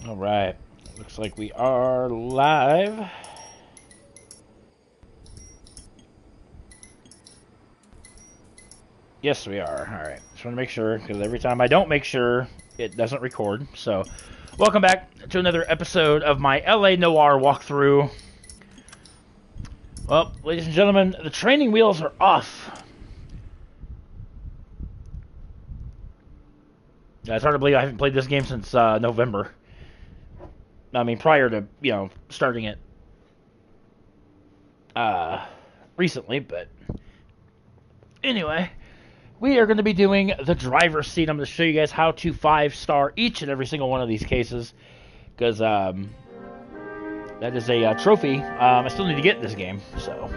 All right. Looks like we are live. Yes, we are. All right. Just want to make sure, because every time I don't make sure, it doesn't record. So, welcome back to another episode of my L.A. Noire walkthrough. Well, ladies and gentlemen, the training wheels are off. Yeah, it's hard to believe I haven't played this game since November. I mean, prior to, starting it recently, but anyway, we are going to be doing the driver's seat. I'm going to show you guys how to 5-star each and every single one of these cases, because that is a trophy I still need to get in this game, so...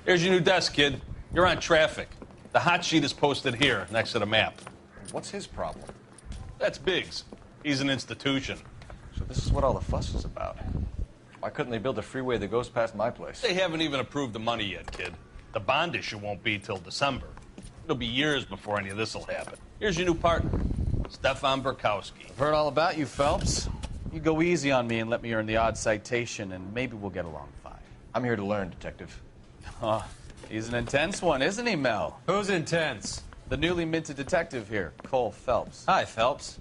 Here's your new desk, kid. You're on traffic. The hot sheet is posted here, next to the map. What's his problem? That's Biggs. He's an institution. So this is what all the fuss is about. Why couldn't they build a freeway that goes past my place? They haven't even approved the money yet, kid. The bond issue won't be till December. It'll be years before any of this will happen. Here's your new partner, Stefan Burkowski. I've heard all about you, Phelps. You go easy on me and let me earn the odd citation, and maybe we'll get along fine. I'm here to learn, Detective. Oh, he's an intense one, isn't he, Mel? Who's intense? The newly minted detective here, Cole Phelps. Hi, Phelps.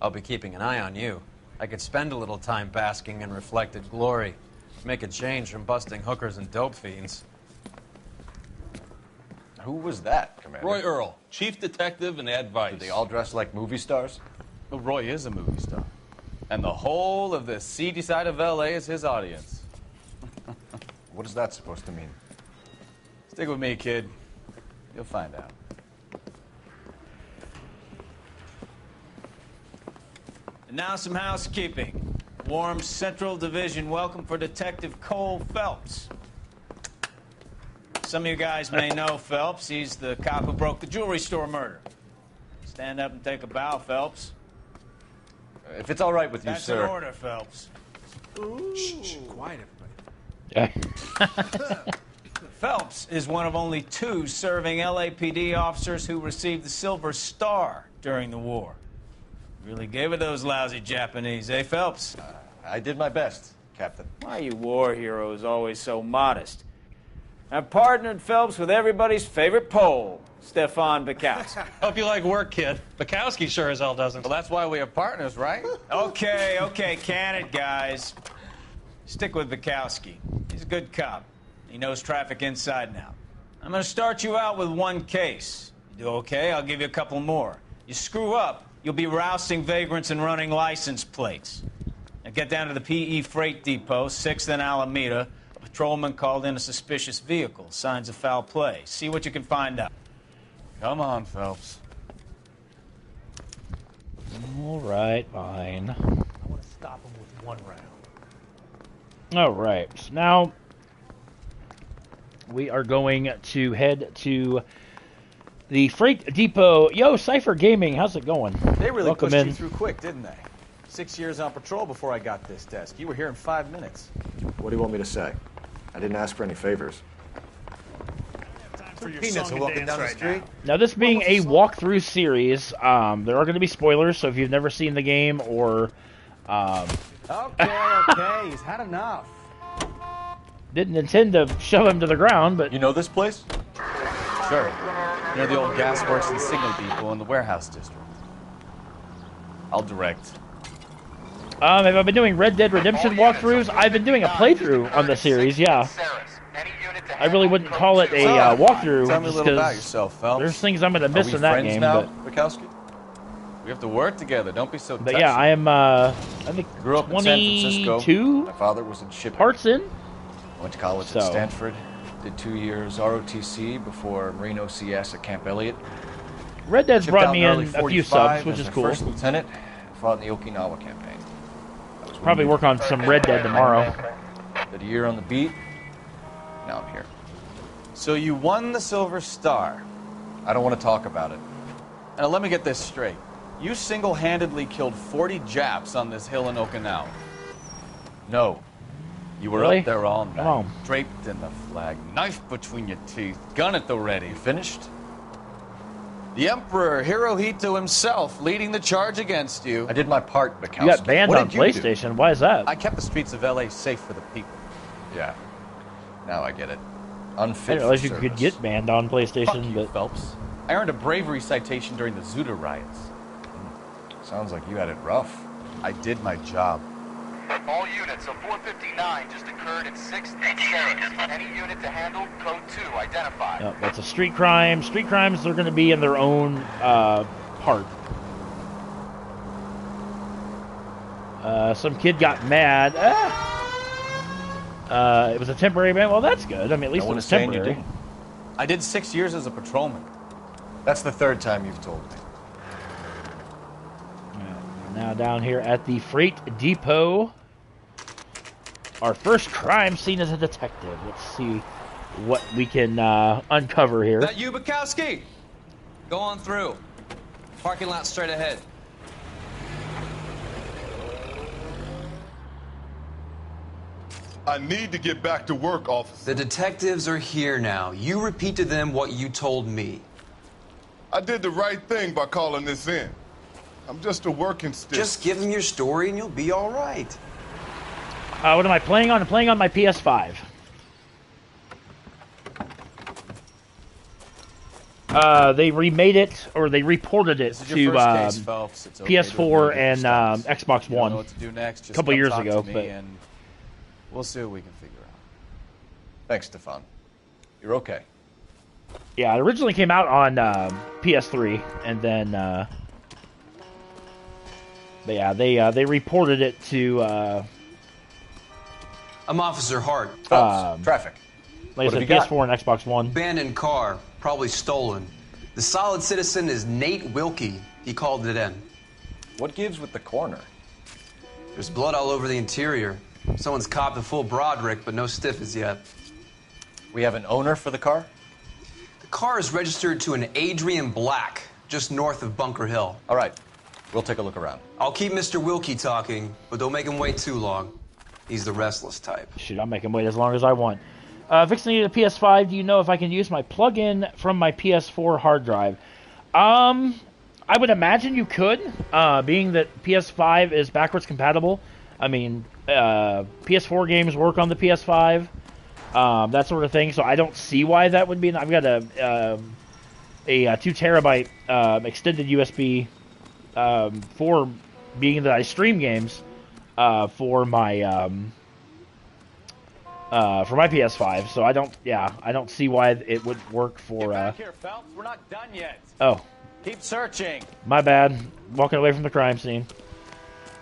I'll be keeping an eye on you. I could spend a little time basking in reflected glory. Make a change from busting hookers and dope fiends. Who was that, Commander? Roy Earl, chief detective and advice. Do they all dress like movie stars? Well, Roy is a movie star. And the whole of the seedy side of L.A. is his audience. What is that supposed to mean? Stick with me, kid. You'll find out. And now some housekeeping. Warm Central Division welcome for Detective Cole Phelps. Some of you guys may know Phelps. He's the cop who broke the jewelry store murder. Stand up and take a bow, Phelps. If it's all right with you, sir. That's an order, Phelps. Shh, quiet, everybody. Phelps is one of only 2 serving LAPD officers who received the Silver Star during the war. Really gave it those lousy Japanese, eh, Phelps? I did my best, Captain. Why are you war heroes always so modest? I've partnered Phelps with everybody's favorite Pole, Stefan Burkowski. Hope you like work, kid. Bukowski sure as hell doesn't. Well, that's why we have partners, right? Okay, can it, guys. Stick with Burkowski. He's a good cop. He knows traffic inside and out. I'm going to start you out with 1 case. You do okay, I'll give you a couple more. You screw up, you'll be rousting vagrants and running license plates. Now get down to the PE Freight Depot, 6th and Alameda. A patrolman called in a suspicious vehicle. Signs of foul play. See what you can find out. Come on, Phelps. All right, fine. I want to stop him with 1 round. All right, so now we are going to head to the Freight Depot. Yo, Cypher Gaming, how's it going? They really Welcome pushed in. you through quick, didn't they? 6 years on patrol before I got this desk. You were here in 5 minutes. What do you want me to say? I didn't ask for any favors. Peanuts are walking down the street. Now, this being a walkthrough series, there are going to be spoilers, so if you've never seen the game or... Okay, he's had enough. didn't intend to shove him to the ground, but... You know this place? Sure. Near the old gas works and signal depot in the warehouse district. I'll direct. Have I been doing Red Dead Redemption walkthroughs? I've been doing a playthrough on the series, yeah. I really wouldn't call it a walkthrough. Tell me a just little about 'cause yourself, Phelps. there's things I'm going to miss Are we in that friends game. now, Bukowski? We have to work together. Don't be so But touchy. yeah, I am, I think, Grew up in San Francisco. 22 My father was in shipping. parts in. Went to college So. at Stanford. Did 2 years ROTC before Marine OCS at Camp Elliott. Red Dead's Shipped brought out me early in a few 45 subs, which as is a cool. First lieutenant, fought in the Okinawa campaign. Probably work on some Red Dead tomorrow. Did a year on the beat. Now I'm here. So you won the Silver Star. I don't want to talk about it. Now let me get this straight. You single-handedly killed 40 Japs on this hill in Okinawa. No. You were Really? up there all night, Come on. draped in the flag, knife between your teeth, gun at the ready. You finished? The Emperor Hirohito himself leading the charge against you. I did my part, Mikowski. You got banned What on did you do? PlayStation. Why is that? I kept the streets of L.A. safe for the people. Yeah. Now I get it. I Unfit didn't realize for you could service. get banned on Fuck PlayStation, you, but Phelps. I earned a bravery citation during the Zuda riots. Sounds like you had it rough. I did my job. All units, a 459 just occurred at 6th and Sheridan. Any unit to handle, code 2, identify. no, that's a street crime. Street crimes are going to be in their own part. Some kid got mad. It was a temporary ban. Well, that's good. I mean, at least No it one was is saying you temporary. didn't. I did 6 years as a patrolman. That's the third time you've told me. Now down here at the freight depot. Our first crime scene as a detective. Let's see what we can uncover here. That you, Bukowski? Go on through. Parking lot straight ahead. I need to get back to work, officer. The detectives are here now. You repeat to them what you told me. I did the right thing by calling this in. I'm just a working stick. Just give them your story and you'll be all right. What am I playing on? I'm playing on my PS5. They remade it, or they reported it This is your to first case, Phelps. It's okay to PS4 ignore and the stuff. Xbox You don't One know what to do next. Just couple come years talk ago, to me but- and we'll see what we can figure out. Thanks, Stefan. You're okay. Yeah, it originally came out on PS3, and then, but yeah, they reported it to, I'm Officer Hart. Phelps, traffic. like What I have said, you got? PS4 and Xbox One. Abandoned car, probably stolen. The solid citizen is Nate Wilkie. He called it in. What gives with the corner? There's blood all over the interior. Someone's copped a full Broderick, but no stiff as yet. We have an owner for the car? The car is registered to an Adrian Black, just north of Bunker Hill. All right. We'll take a look around. I'll keep Mr. Wilkie talking, but don't make him wait too long. He's the restless type. Shoot, I'll make him wait as long as I want. Fixing to need a PS5. Do you know if I can use my plug-in from my PS4 hard drive? I would imagine you could, being that PS5 is backwards compatible. I mean, PS4 games work on the PS5, that sort of thing. So I don't see why that would be. I've got a 2 terabyte extended USB for being that I stream games for my PS5. So I don't see why it would work for. Get back here, Phelps. We're not done yet. Oh. Keep searching. My bad. Walking away from the crime scene.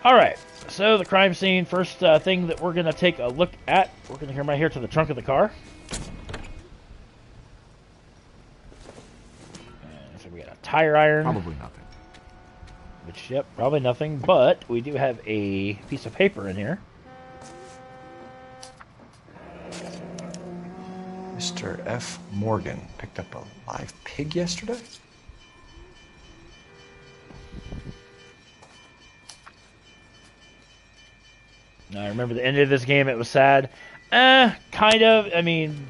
Alright, so the crime scene. First thing that we're going to take a look at. We're going to come right here to the trunk of the car. So we got a tire iron. Probably nothing. Which, yep, probably nothing. But we do have a piece of paper in here. Mr. F. Morgan picked up a live pig yesterday? I remember the end of this game. It was sad. Kind of. I mean,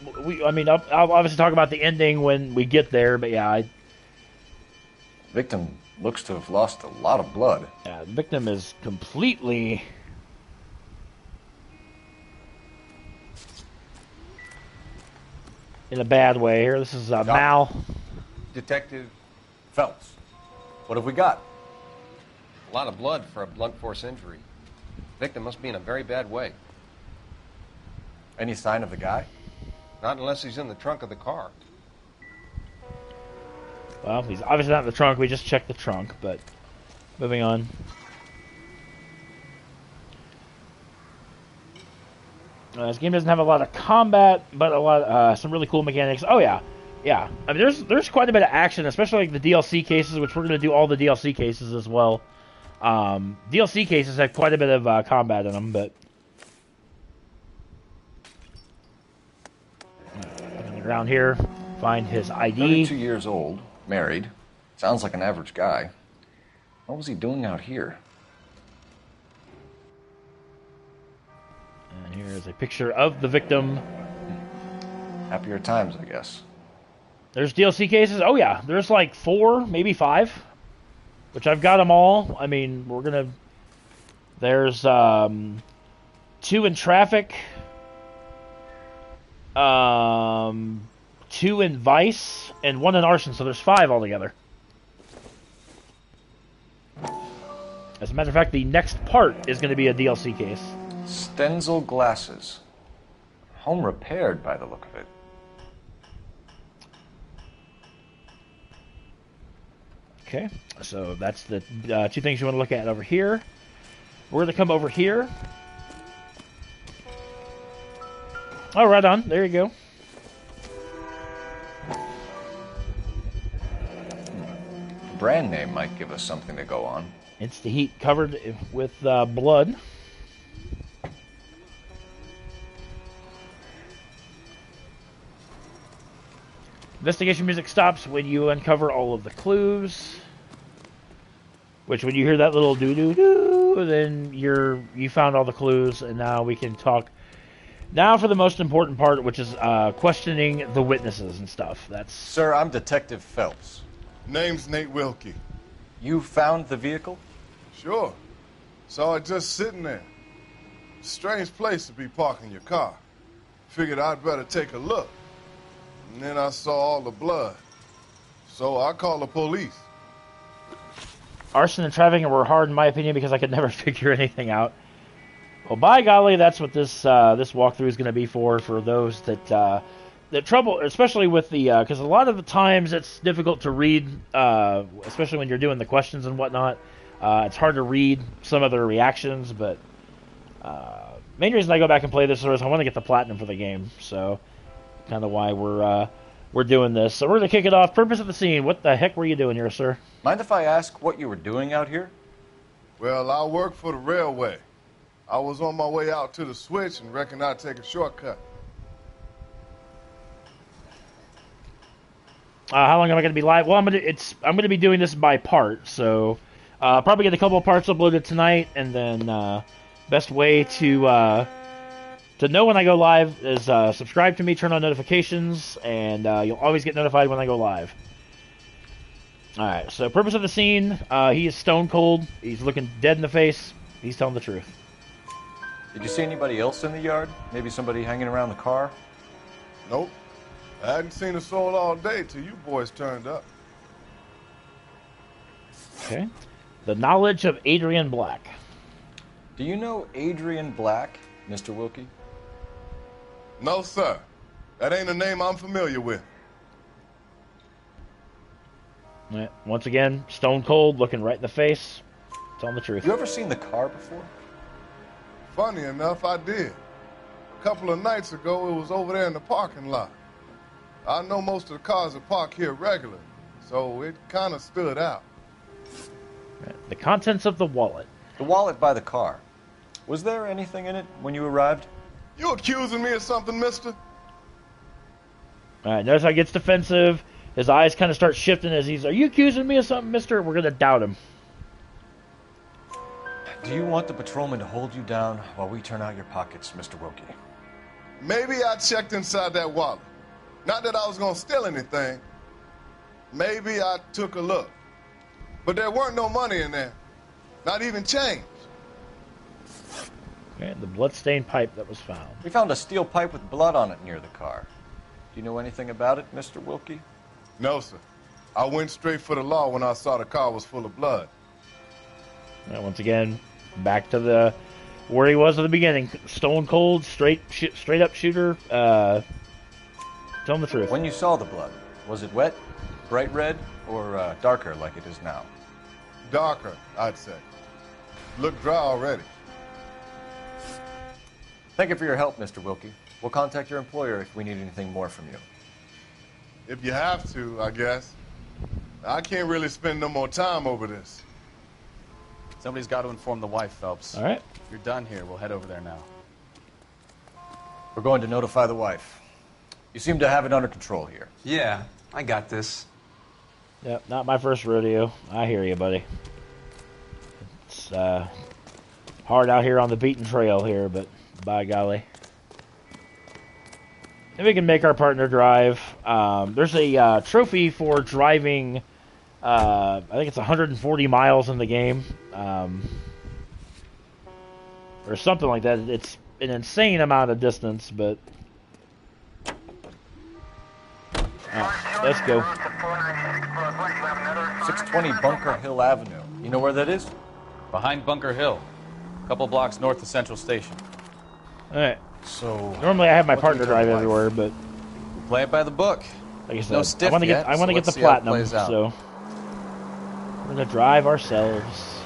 I'll obviously talk about the ending when we get there. But yeah, Victim looks to have lost a lot of blood. the victim is completely. In a bad way here. This is Mal. Detective Phelps, what have we got? A lot of blood for a blunt force injury. Victim must be in a very bad way. Any sign of the guy? Not unless he's in the trunk of the car. Well, he's obviously not in the trunk. We just checked the trunk, but moving on. This game doesn't have a lot of combat, but a lot some really cool mechanics. Oh yeah, yeah. I mean, there's quite a bit of action, especially like the DLC cases, which we're going to do all the DLC cases as well. DLC cases have quite a bit of combat in them, but looking around here, find his ID. 32 years old, Married. Sounds like an average guy. What was he doing out here? And here is a picture of the victim. Happier times, I guess. There's DLC cases. Oh, yeah. There's like 4, maybe 5. Which I've got them all. I mean, we're going to... There's 2 in traffic. 2 in vice. And 1 in arson. So there's 5 altogether. As a matter of fact, the next part is going to be a DLC case. Stenzel glasses. Home repaired by the look of it. Okay, so that's the 2 things you want to look at over here. We're going to come over here. Oh, right on. There you go. Brand name might give us something to go on. It's the heat covered with blood. Investigation music stops when you uncover all of the clues. Which, when you hear that little doo-doo-doo, then you found all the clues, and now we can talk. Now for the most important part, which is questioning the witnesses and stuff. That's... Sir, I'm Detective Phelps. Name's Nate Wilkie. You found the vehicle? Sure. Saw it just sitting there. Strange place to be parking your car. Figured I'd better take a look. And then I saw all the blood. So I called the police. Arson and trafficking were hard in my opinion because I could never figure anything out. Well, by golly, that's what this this walkthrough is going to be for those that trouble, especially with the because a lot of the times it's difficult to read, especially when you're doing the questions and whatnot. It's hard to read some of their reactions, but main reason I go back and play this is I want to get the platinum for the game, so kind of why we're doing this. So we're going to kick it off. Purpose of the scene. What the heck were you doing here, sir? Mind if I ask what you were doing out here? Well, I work for the railway. I was on my way out to the switch and reckoned I'd take a shortcut. How long am I going to be live? Well, I'm going to be doing this by part, so probably get a couple of parts uploaded tonight, and then best way to know when I go live is subscribe to me, turn on notifications, and you'll always get notified when I go live. Alright, so purpose of the scene, he is stone cold, he's looking dead in the face, he's telling the truth. Did you see anybody else in the yard? Maybe somebody hanging around the car? Nope. I hadn't seen a soul all day till you boys turned up. Okay. The knowledge of Adrian Black. Do you know Adrian Black, Mr. Wilkie? No, sir. That ain't a name I'm familiar with. Yeah, once again, stone cold, looking right in the face, telling the truth. You ever seen the car before? Funny enough, I did. A couple of nights ago, it was over there in the parking lot. I know most of the cars are parked here regular, so it kind of stood out. Right. The contents of the wallet. The wallet by the car. Was there anything in it when you arrived? You accusing me of something, mister? Alright, notice how he gets defensive. His eyes kind of start shifting as he's, are you accusing me of something, mister? We're going to doubt him. Do you want the patrolman to hold you down while we turn out your pockets, Mr. Wilkie? Maybe I checked inside that wallet. Not that I was going to steal anything. Maybe I took a look. But there weren't no money in there. Not even change. Okay, the bloodstained pipe that was found. We found a steel pipe with blood on it near the car. Do you know anything about it, Mr. Wilkie? No, sir. I went straight for the law when I saw the car was full of blood. And once again, back to where he was at the beginning. Stone cold, straight up shooter. Tell him the truth. When you saw the blood, was it wet, bright red, or darker like it is now? Darker, I'd say. Looked dry already. Thank you for your help, Mr. Wilkie. We'll contact your employer if we need anything more from you. If you have to, I guess. I can't really spend no more time over this. Somebody's got to inform the wife, Phelps. All right. If you're done here, we'll head over there now. We're going to notify the wife. You seem to have it under control here. Yeah, I got this. Yep, not my first rodeo. I hear you, buddy. It's hard out here on the beaten trail here, but by golly. And we can make our partner drive. There's a trophy for driving, I think it's 140 miles in the game. Or something like that. It's an insane amount of distance, but... let's go. 620 Bunker Hill Avenue. You know where that is? Behind Bunker Hill. A couple blocks north of Central Station. Alright. So normally I have my partner drive everywhere, but... we play it by the book. Like I said, no stiff I want to yet, get the let's see how it platinum, plays out. so... we're going to drive ourselves.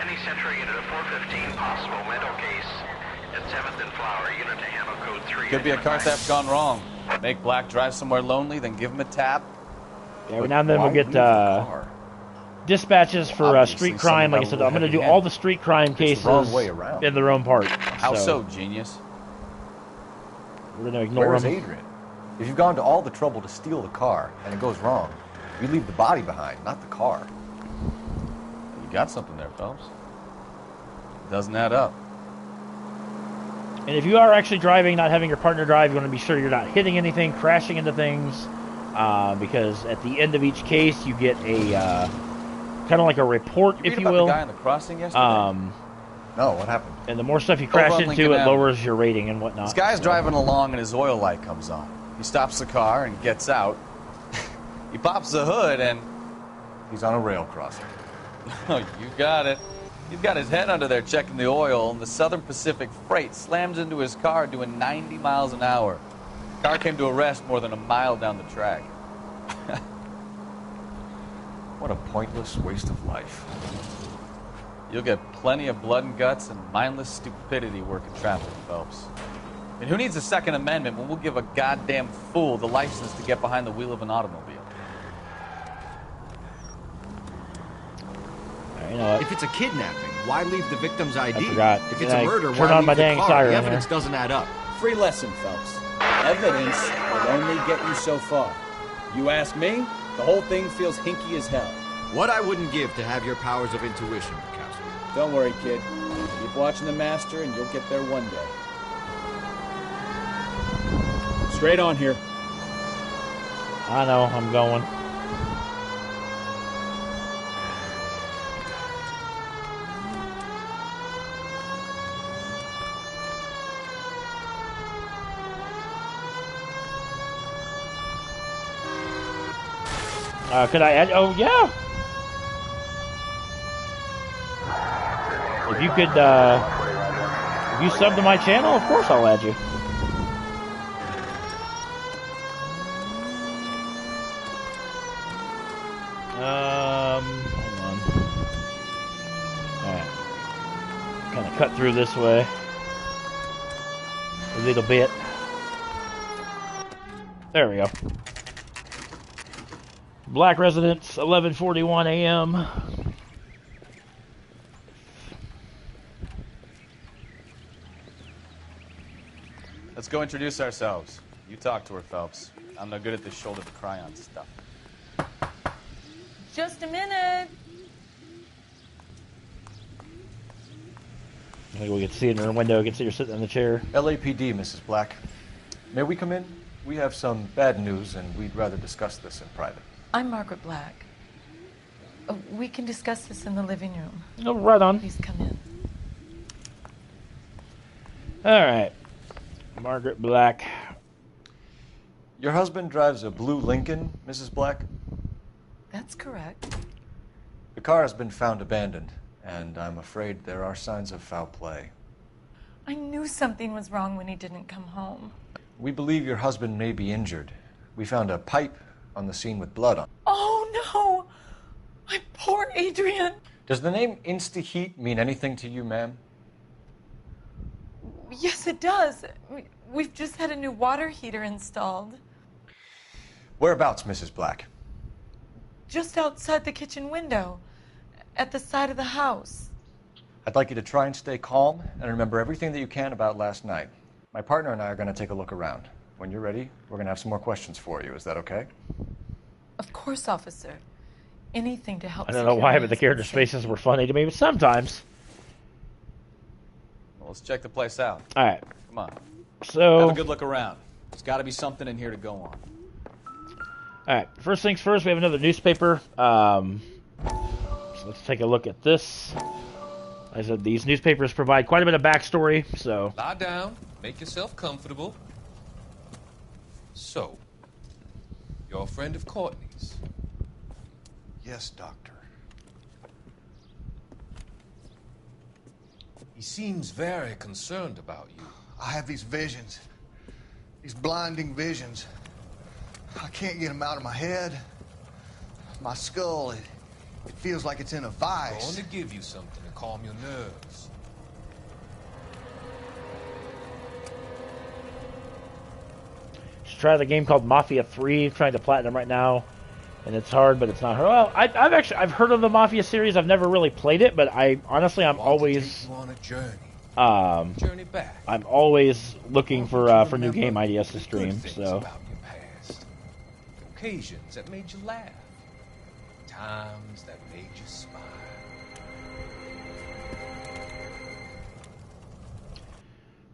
Any Central unit of 415 possible mental case at 7th and Flower unit to handle code 3. Could be a car theft gone wrong. Make Black drive somewhere lonely, then give him a tap. Yeah, every now and then we'll get dispatches for street crime. Like I said, I'm going to do all the street crime cases in their own part. How so, genius? We're going to ignore Where's them. Adrian? If you've gone to all the trouble to steal the car and it goes wrong, you leave the body behind, not the car. You got something there, Phelps. Doesn't add up. And if you are actually driving, not having your partner drive, you want to be sure you're not hitting anything, crashing into things, because at the end of each case, you get a kind of like a report, if you will. The guy on the crossing yesterday? No, what happened? And the more stuff you crash into, it lowers your rating and whatnot. This guy's driving along and his oil light comes on. He stops the car and gets out. He pops the hood and... he's on a rail crossing. Oh, you got it. He's got his head under there checking the oil, and the Southern Pacific Freight slams into his car doing 90 miles an hour. The car came to a rest more than a mile down the track. What a pointless waste of life. You'll get plenty of blood and guts and mindless stupidity working traffic, Phelps. And who needs a Second Amendment when we'll give a goddamn fool the license to get behind the wheel of an automobile? You know what? If it's a kidnapping, why leave the victim's ID? I forgot. If it's a murder, turn why on my leave the dang car? siren The evidence there. doesn't add up. Free lesson, Phelps. Evidence will only get you so far. You ask me, the whole thing feels hinky as hell. What I wouldn't give to have your powers of intuition, Bukowski. Don't worry, kid. Keep watching the master and you'll get there one day. Straight on here. I know, I'm going. Could I add? Oh, yeah. If you could, if you sub to my channel, of course I'll add you. Hold on. Alright. Kind of cut through this way. A little bit. There we go. Black Residence, 11:41 a.m. Let's go introduce ourselves. You talk to her, Phelps. I'm no good at this shoulder to cry on stuff. Just a minute. I think we can see it in her window. We can see her sitting in the chair. LAPD, Mrs. Black. May we come in? We have some bad news, and we'd rather discuss this in private. I'm Margaret Black. We can discuss this in the living room. Oh, right on. Please come in. All right. Margaret Black. Your husband drives a blue Lincoln, Mrs. Black? That's correct. The car has been found abandoned, and I'm afraid there are signs of foul play. I knew something was wrong when he didn't come home. We believe your husband may be injured. We found a pipe on the scene with blood on it. Oh, no! My poor Adrian! Does the name Insta-Heat mean anything to you, ma'am? Yes, it does. We've just had a new water heater installed. Whereabouts, Mrs. Black? Just outside the kitchen window, at the side of the house. I'd like you to try and stay calm and remember everything that you can about last night. My partner and I are going to take a look around. When you're ready, we're going to have some more questions for you. Is that okay? Of course, officer. Anything to help. I don't know why, but the character spaces were funny to me, but sometimes. Well, let's check the place out. All right. Come on. So Have a good look around. There's got to be something in here to go on. All right. First things first, we have another newspaper. So let's take a look at this. I said these newspapers provide quite a bit of backstory, so... Lie down. Make yourself comfortable. So, you're a friend of Courtney's? Yes, Doctor. He seems very concerned about you. I have these visions. These blinding visions. I can't get them out of my head. My skull, it feels like it's in a I'm vice. going to give you something to calm your nerves. Just try the game called Mafia 3, trying to platinum right now. And it's hard, but it's not hard. Well, I've heard of the Mafia series. I've never really played it, but I'm always on a journey. Journey back. I'm always looking for new game ideas to stream. So About your past. Occasions that made you laugh. Times that made you smile.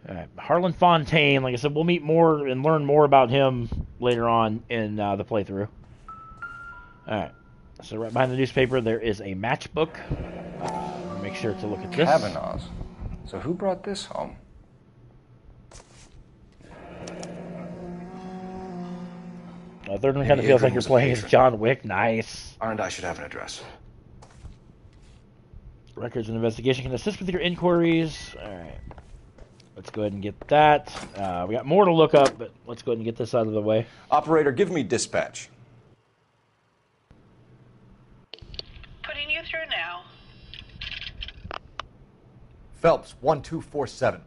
all right, Harlan Fontaine. Like I said, we'll meet more and learn more about him later on in the playthrough. All right. So right behind the newspaper, there is a matchbook. Make sure to look at this. Kavanaugh's. So who brought this home? Third one kind of feels like you're playing as John Wick. Nice. R&I should have an address. Records and investigation can assist with your inquiries. All right. Let's go ahead and get that. We got more to look up, but let's go ahead and get this out of the way. Operator, give me dispatch. Putting you through now. Phelps, 1247.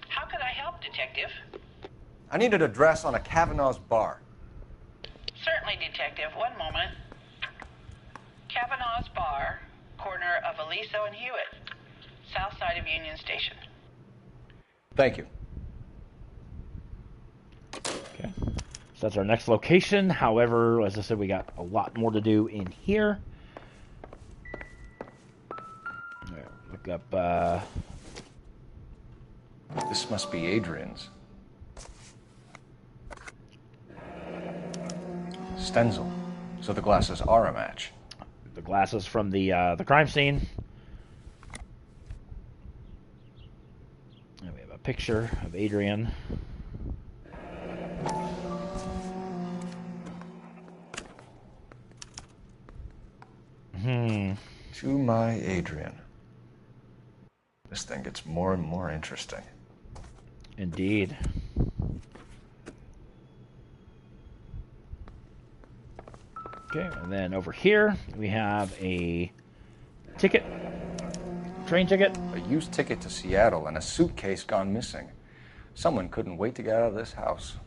How could I help, Detective? I need an address on a Kavanaugh's bar. Certainly, Detective. One moment. Kavanaugh's Bar, corner of Aliso and Hewitt, south side of Union Station. Thank you. Okay. So that's our next location. However, as I said, we got a lot more to do in here. All right, look up... This must be Adrian's. Stenzel. So the glasses are a match. The glasses from the crime scene. And we have a picture of Adrian. To my Adrian. This thing gets more and more interesting. Indeed. Okay, and then over here we have a ticket, train ticket. A used ticket to Seattle and a suitcase gone missing. Someone couldn't wait to get out of this house.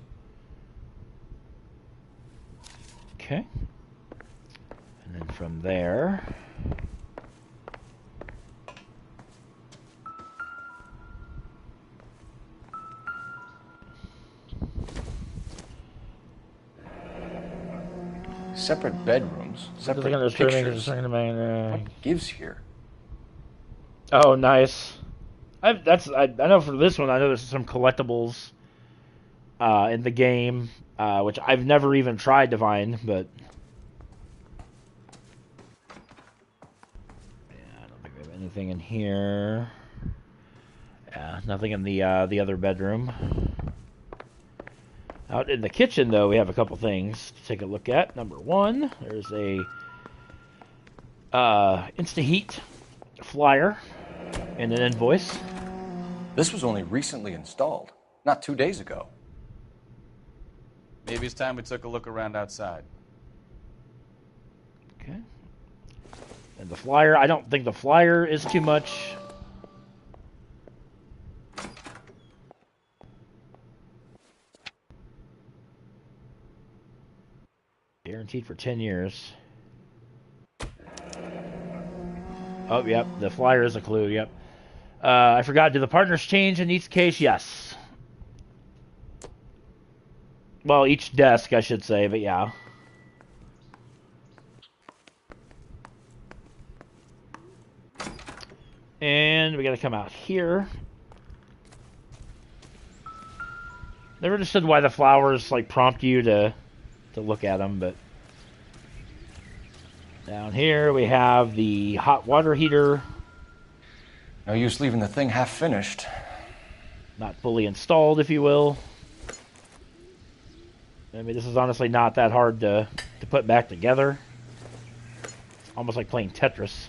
Okay. And then from there... Separate bedrooms, separate pictures. What gives here? Oh, nice. I know for this one, I know there's some collectibles in the game, which I've never even tried to find, but... Yeah, I don't think we have anything in here. Yeah, nothing in the other bedroom. Out in the kitchen, though, we have a couple things to take a look at. Number one, there's a Insta-Heat flyer and an invoice. This was only recently installed, not 2 days ago. Maybe it's time we took a look around outside. Okay. And the flyer, I don't think the flyer is too much. Guaranteed for 10 years. Oh, yep. The flyer is a clue, yep. I forgot, do the partners change in each case? Yes. Well, each desk, I should say, but yeah. And we gotta come out here. Never understood why the flowers like prompt you to look at them, but down here we have the hot water heater. No use leaving the thing half finished. Not fully installed, if you will. I mean, this is honestly not that hard to put back together. It's almost like playing Tetris.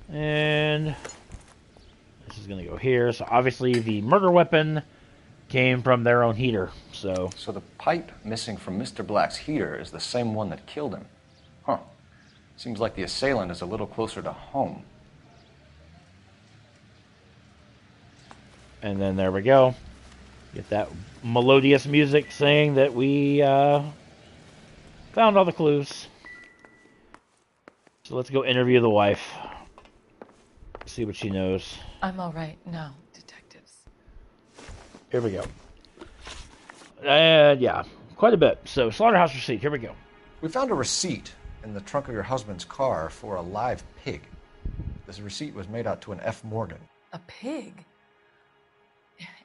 And this is going to go here. So obviously the murder weapon came from their own heater. So the pipe missing from Mr. Black's heater is the same one that killed him. Huh. Seems like the assailant is a little closer to home. And then there we go. Get that melodious music saying that we found all the clues. So let's go interview the wife. See what she knows. I'm all right now, detectives. Here we go. And yeah, quite a bit. So slaughterhouse receipt. Here we go. We found a receipt in the trunk of your husband's car for a live pig. This receipt was made out to an F. Morgan. A pig?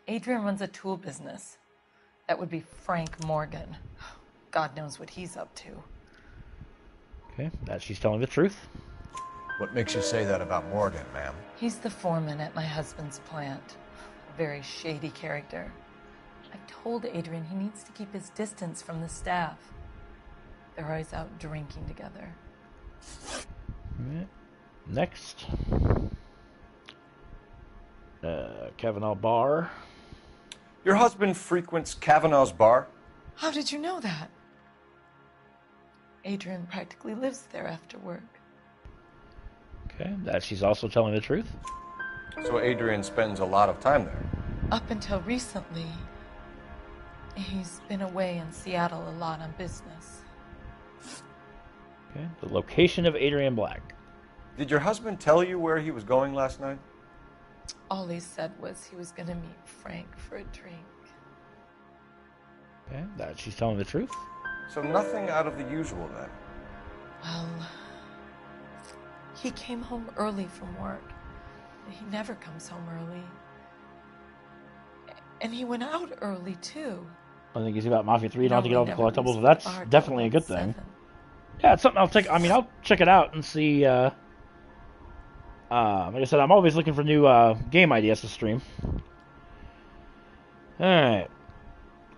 Adrian runs a tool business. That would be Frank Morgan. God knows what he's up to. Okay, that she's telling the truth. What makes you say that about Morgan, ma'am? He's the foreman at my husband's plant. A very shady character. I've told Adrian he needs to keep his distance from the staff. They're always out drinking together. Right. Next. Kavanaugh Bar. Your husband frequents Kavanaugh's bar? How did you know that? Adrian practically lives there after work. Okay, that she's also telling the truth. So Adrian spends a lot of time there? Up until recently, he's been away in Seattle a lot on business. Okay, the location of Adrian Black. Did your husband tell you where he was going last night? All he said was he was going to meet Frank for a drink. Okay, that she's telling the truth. So nothing out of the usual then? Well, he came home early from work. He never comes home early. And he went out early, too. I think he's about Mafia 3. You don't have to get all the Normally collectibles. never That's leaves the bar definitely a till good thing. 7. Yeah, it's something I'll check. I mean, I'll check it out and see. Like I said, I'm always looking for new game ideas to stream. All right,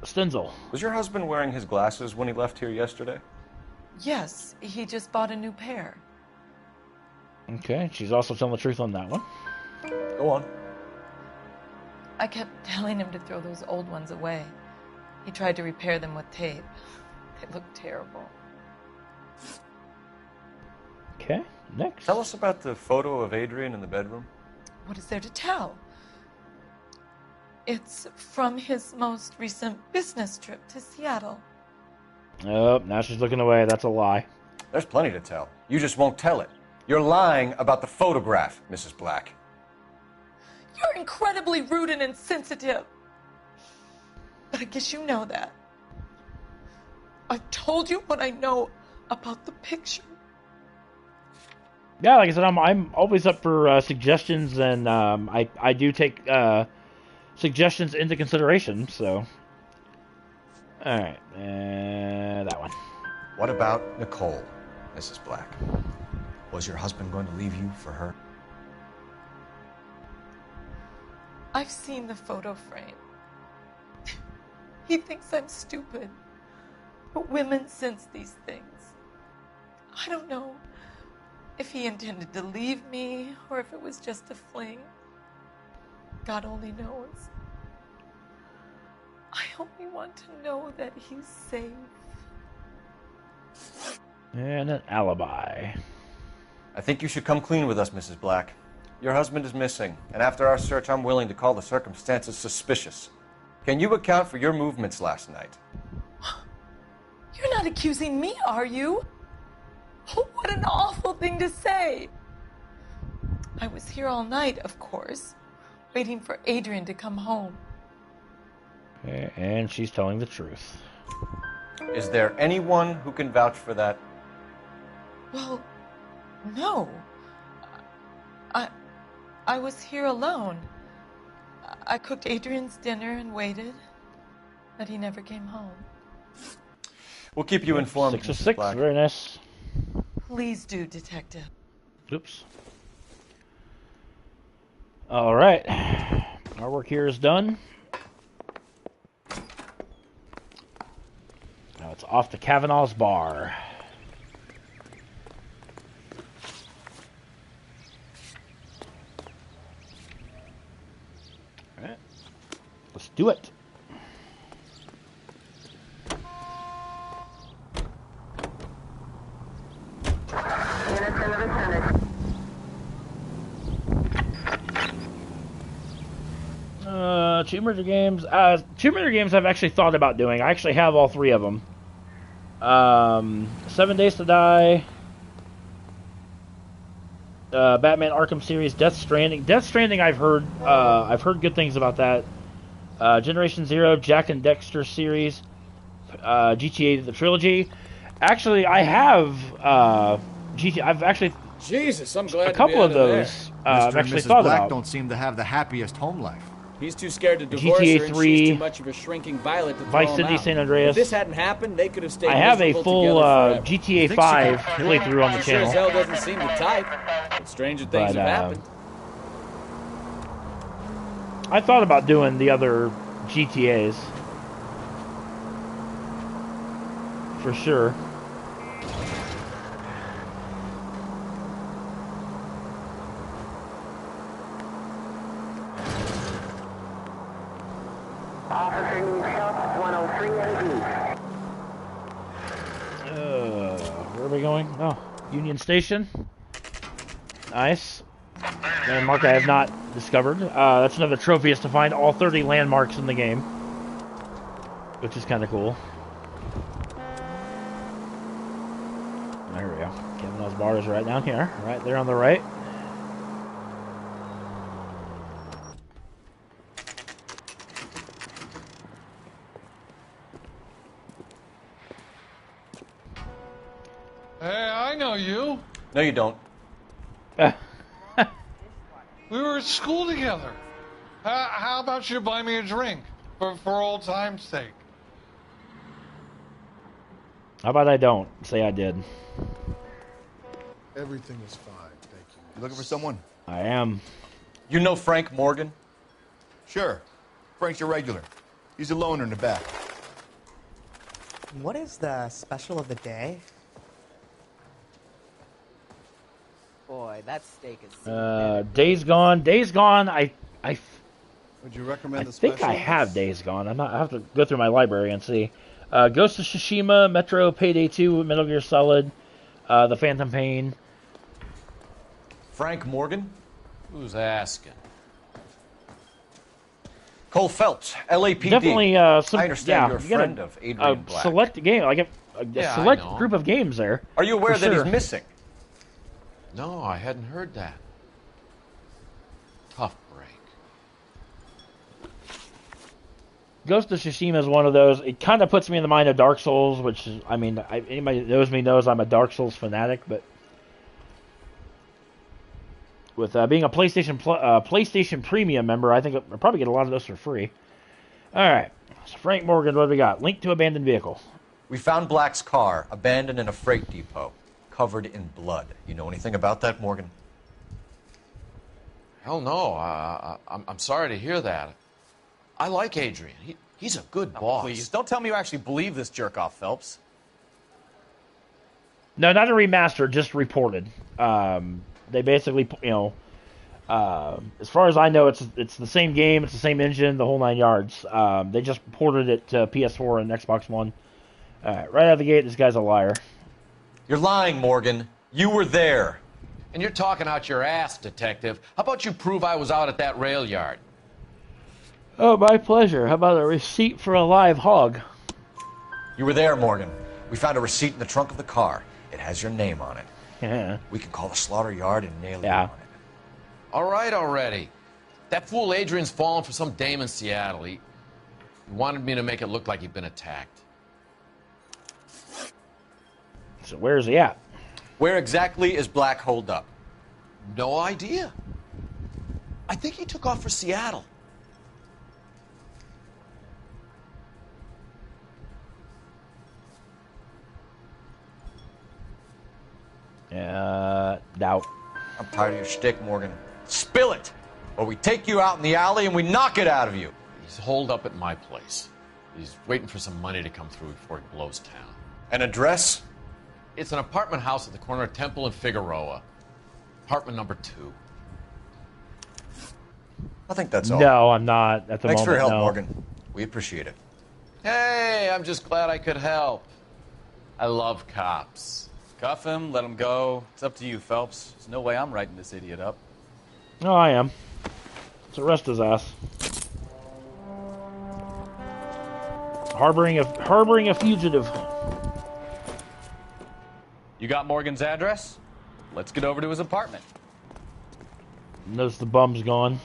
Stenzel. Was your husband wearing his glasses when he left here yesterday? Yes, he just bought a new pair. Okay, she's also telling the truth on that one. Go on. I kept telling him to throw those old ones away. He tried to repair them with tape. They looked terrible. Okay, next. Tell us about the photo of Adrian in the bedroom. What is there to tell? It's from his most recent business trip to Seattle. Oh, now she's looking away. That's a lie. There's plenty to tell. You just won't tell it. You're lying about the photograph, Mrs. Black. You're incredibly rude and insensitive. But I guess you know that. I've told you what I know about the picture. Yeah, like I said, I'm always up for suggestions, and I do take suggestions into consideration. So, all right, that one. What about Nicole, Mrs. Black? Was your husband going to leave you for her? I've seen the photo frame. He thinks I'm stupid. But women sense these things. I don't know if he intended to leave me or if it was just a fling. God only knows. I only want to know that he's safe. And an alibi. I think you should come clean with us, Mrs. Black. Your husband is missing, and after our search, I'm willing to call the circumstances suspicious. Can you account for your movements last night? You're not accusing me, are you? Oh, what an awful thing to say. I was here all night, of course, waiting for Adrian to come home. Okay, and she's telling the truth. Is there anyone who can vouch for that? Well, no. I was here alone. I cooked Adrian's dinner and waited, but he never came home. We'll keep you informed. 6 of 6, Black. very nice. Please do, Detective. Oops. All right, our work here is done. Now it's off to Kavanaugh's bar. All right, let's do it. Tomb Raider games. Tomb Raider games I've actually thought about doing. I actually have all 3 of them. 7 Days to Die, Batman Arkham series, Death Stranding. Death Stranding, I've heard good things about that. Generation Zero, Jack and Dexter series, GTA the trilogy. Actually, I have GTA. I've actually Jesus, I'm glad a couple of those. I've Mr. actually and Mrs. thought Black about. don't seem to have the happiest home life. He's too scared to divorce GTA her, and 3, she's too much of a shrinking violet to throw Vice him City, out. San Andreas. If this hadn't happened, they could have stayed I have a miserable full together forever. GTA 5 playthrough on the She sure as channel. hell doesn't seem the type, but stranger things But, have happened. I thought about doing the other GTAs. For sure. Where are we going? Oh, Union Station. Nice. Landmark I have not discovered. That's another trophy, is to find all 30 landmarks in the game. Which is kind of cool. There we go. Kavanaugh's bar is right down here. Right there on the right. Hey, I know you. No, you don't. We were at school together. How about you buy me a drink for old time's sake? How about I don't? Say I did. Everything is fine, thank you. You looking for someone? I am. You know Frank Morgan? Sure. Frank's your regular. He's a loner in the back. What is the special of the day? Boy, that steak is... Days Gone. Days Gone, I Would you recommend I the think special? I have Days Gone. I have to go through my library and see. Ghost of Tsushima, Metro, Payday 2, Metal Gear Solid, The Phantom Pain. Frank Morgan? Who's asking? Cole Phelps, LAPD. Definitely some. I understand you're a you got friend of Adrian Black. Select game, like a Yeah, select I know. group of games there. Are you aware for that sure. he's missing? No, I hadn't heard that. Tough break. Ghost of Tsushima is one of those. It kind of puts me in the mind of Dark Souls, which is, I mean, anybody that knows me knows I'm a Dark Souls fanatic, but with being a PlayStation Premium member, I think I'll probably get a lot of those for free. All right, so Frank Morgan, what do we got? Link to abandoned vehicle. We found Black's car abandoned in a freight depot, covered in blood. You know anything about that, Morgan? Hell no. I'm sorry to hear that. I like Adrian. He's a good boss. Please, don't tell me you actually believe this jerk-off, Phelps. No, not a remaster, just reported. They basically, you know, as far as I know, it's the same game, it's the same engine, the whole 9 yards. They just ported it to PS4 and Xbox One. Right out of the gate, this guy's a liar. You're lying, Morgan. You were there. And you're talking out your ass, detective. How about you prove I was out at that rail yard? Oh, my pleasure. How about a receipt for a live hog? You were there, Morgan. We found a receipt in the trunk of the car. It has your name on it. Yeah. We can call the slaughter yard and nail you Yeah. on it. All right already. That fool Adrian's fallen for some dame in Seattle. He wanted me to make it look like he'd been attacked. So where's he at? Where exactly is Black holed up? No idea. I think he took off for Seattle. Doubt. I'm tired of your shtick, Morgan. Spill it! Or we take you out in the alley and we knock it out of you. He's holed up at my place. He's waiting for some money to come through before he blows town. An address? It's an apartment house at the corner of Temple and Figueroa. Apartment number 2. I think that's all. No, I'm not at the Thanks moment. for your help, no. Morgan. We appreciate it. Hey, I'm just glad I could help. I love cops. Cuff him, let him go. It's up to you, Phelps. There's no way I'm writing this idiot up. No, I am. Let's arrest his ass. Harboring a fugitive. You got Morgan's address? Let's get over to his apartment. Notice the bum's gone.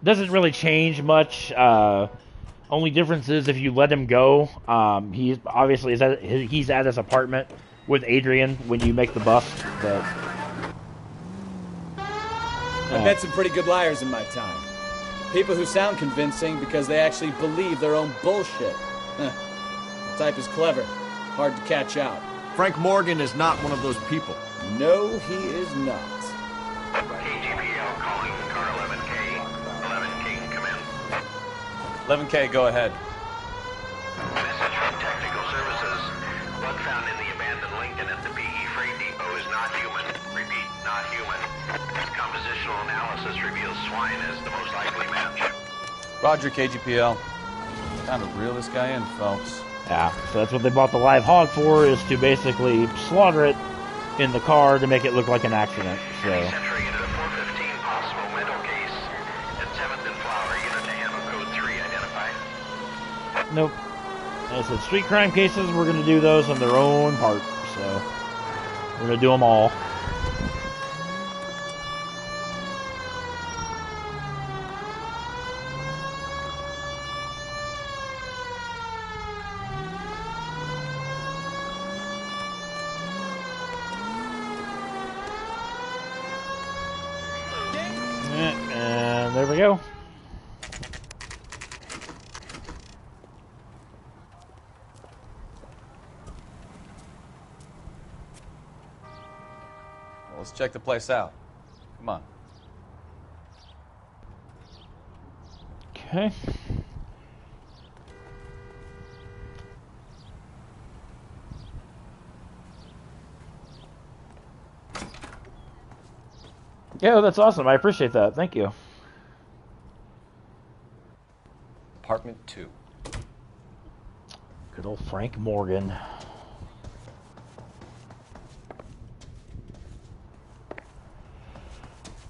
Doesn't really change much. Only difference is if you let him go, he obviously he's at his apartment with Adrian when you make the bust. But I met some pretty good liars in my time. People who sound convincing because they actually believe their own bullshit. The type is clever, hard to catch out. Frank Morgan is not one of those people. No, he is not. KGPL calling car 11K. 11K, come in. 11K, go ahead. Message from Technical Services. Blood found in the abandoned Lincoln at the PE Freight Depot is not human. Repeat, not human. Compositional analysis reveals swine as the most likely match. Roger, KGPL. Time to reel this guy in, Phelps. yeah, so that's what they bought the live hog for, is to basically slaughter it in the car to make it look like an accident. So. Entering into the 415 possible mental case at 7th and Flower. Unit to handle code 3 identified. Nope. As I said, street crime cases, we're going to do those on their own part. So we're going to do them all. And there we go. Well, let's check the place out. Come on. Okay. Yeah, that's awesome. I appreciate that. Thank you. Apartment 2. Good old Frank Morgan.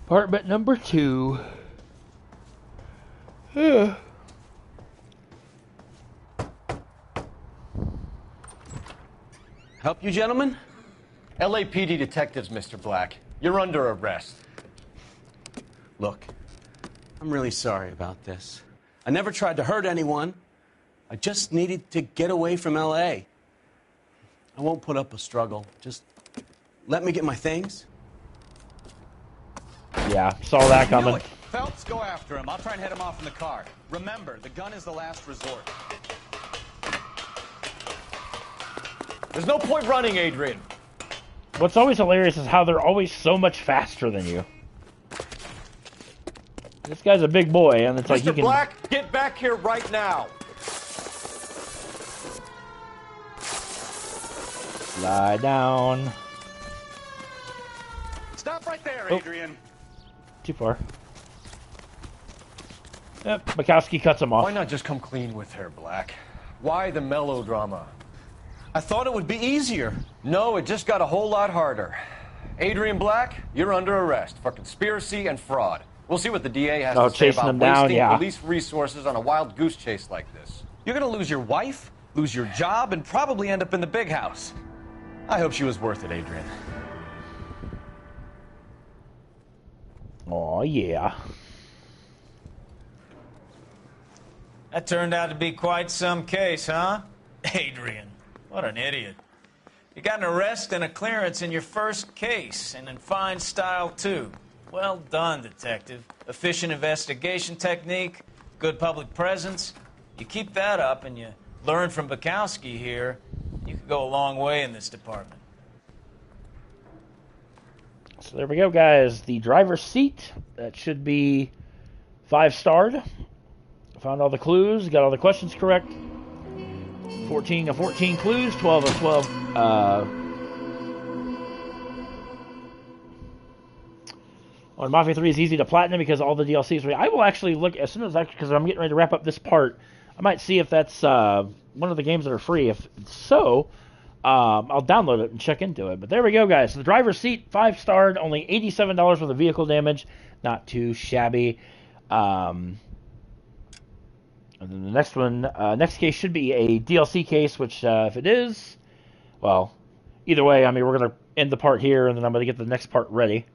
Apartment number 2. Help you, gentlemen? LAPD detectives, Mr. Black. You're under arrest. Look, I'm really sorry about this. I never tried to hurt anyone. I just needed to get away from L.A. I won't put up a struggle. Just let me get my things. Yeah, saw that coming. Phelps, go after him. I'll try and head him off in the car. Remember, the gun is the last resort. There's no point running, Adrian. What's always hilarious is how they're always so much faster than you. This guy's a big boy, and it's like he Mr. can. Black, get back here right now. Lie down. Stop right there, Oh. Adrian. Too far. Yep, Bukowski cuts him off. Why not just come clean with her, Black? Why the melodrama? I thought it would be easier. No, it just got a whole lot harder. Adrian Black, you're under arrest for conspiracy and fraud. We'll see what the DA has to say chasing about him down, wasting yeah. police resources on a wild goose chase like this. You're gonna lose your wife, lose your job, and probably end up in the big house. I hope she was worth it, Adrian. Oh, yeah. That turned out to be quite some case, huh? Adrian, what an idiot. You got an arrest and a clearance in your first case, and in fine style, too. Well done, detective. Efficient investigation technique, good public presence. You keep that up and you learn from Bukowski here, you could go a long way in this department. So there we go, guys. The driver's seat, that should be 5-starred. Found all the clues, got all the questions correct. 14 of 14 clues, 12 of 12. On Mafia 3 is easy to platinum because all the DLC is free. I will actually look as soon as because I'm getting ready to wrap up this part. I might see if that's one of the games that are free. If so, I'll download it and check into it. But there we go, guys. The driver's seat, 5-starred, only $87 worth of vehicle damage. Not too shabby. And then the next one, next case should be a DLC case, which if it is, well, either way, I mean, we're going to end the part here, and then I'm going to get the next part ready.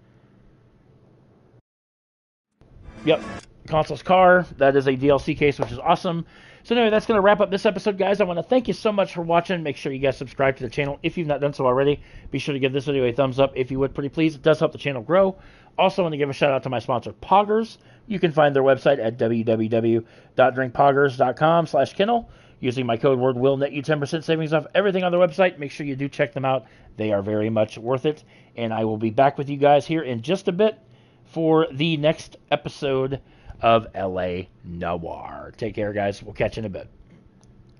Yep, Console's Car, that is a DLC case, which is awesome. So anyway, that's going to wrap up this episode, guys. I want to thank you so much for watching. Make sure you guys subscribe to the channel if you've not done so already. Be sure to give this video a thumbs up if you would, pretty please. It does help the channel grow. Also, I want to give a shout out to my sponsor, Poggers. You can find their website at www.drinkpoggers.com/Kindle. Using my code word will net you 10% savings off everything on their website. Make sure you do check them out. They are very much worth it. And I will be back with you guys here in just a bit for the next episode of L.A. Noire. Take care, guys. We'll catch you in a bit.